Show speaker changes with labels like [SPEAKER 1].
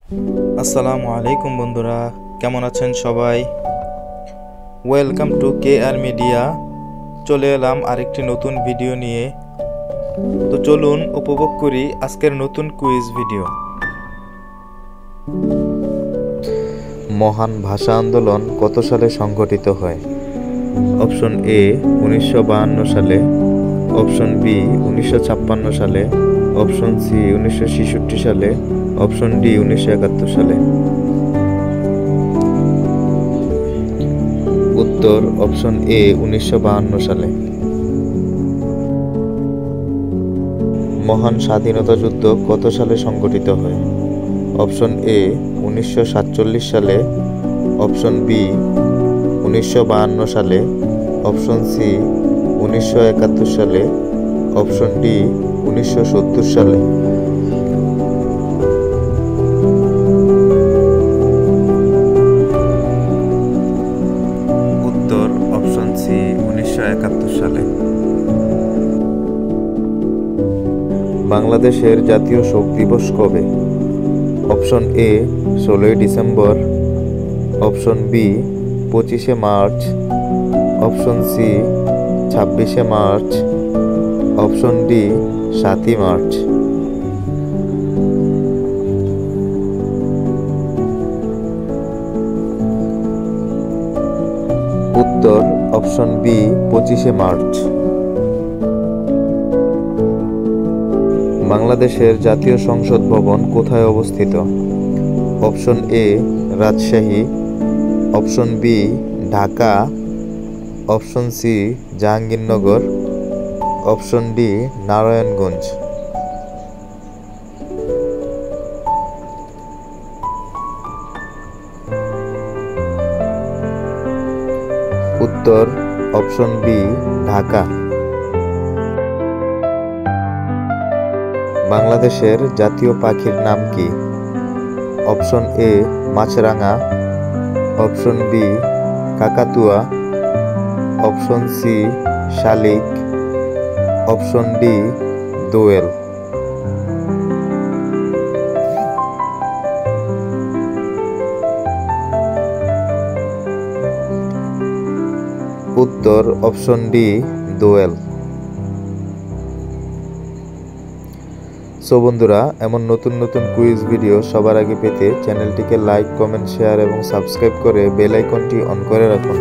[SPEAKER 1] আসসালামু আলাইকুম বন্ধুরা, কেমন আছেন সবাই? Welcome to K R media. চলে এলাম আরেকটি নতুন ভিডিও নিয়ে। তো চলুন উপভোগ করি আজকের নতুন কুইজ ভিডিও। মহান ভাষা আন্দোলন কত সালে সংগঠিত হয়? অপশন এ 1952 সালে, অপশন বি 1956 সালে, অপশন সি 1966 সালে, অপশন ডি 1971 সালে। উত্তর অপশন এ 1952 সালে। মহান স্বাধীনতা যুদ্ধ কত সালে সংগঠিত হয়? অপশন এ 1947 সালে, অপশন বি 1952 সালে, অপশন সি 1971 সালে, অপশন ডি 1970 সালে। উত্তর অপশন সি 1971 সালে। বাংলাদেশের জাতীয় শোক দিবস কবে? Option A 16 December, option B 25 March, option C 26 March, option D 7 March. উত্তর অপশন বি 25 মার্চ। বাংলাদেশের জাতীয় সংসদ ভবন কোথায় অবস্থিত? Option A Rajshahi, option B Dhaka, option C Jahangirnagar, option D Narayanganj. উত্তর অপশন বি ঢাকা। বাংলাদেশের জাতীয় পাখির নাম কি? অপশন এ মাছরাঙা, অপশন বি কাকাতুয়া, অপশন সি শালিক, অপশন ডি দোয়েল। উত্তর অপশন ডি দোয়েল। সো বন্ধুরা, এমন নতুন নতুন কুইজ ভিডিও সবার আগে পেতে চ্যানেলটিকে লাইক, কমেন্ট, শেয়ার এবং সাবস্ক্রাইব করে বেল আইকনটি অন করে রাখুন।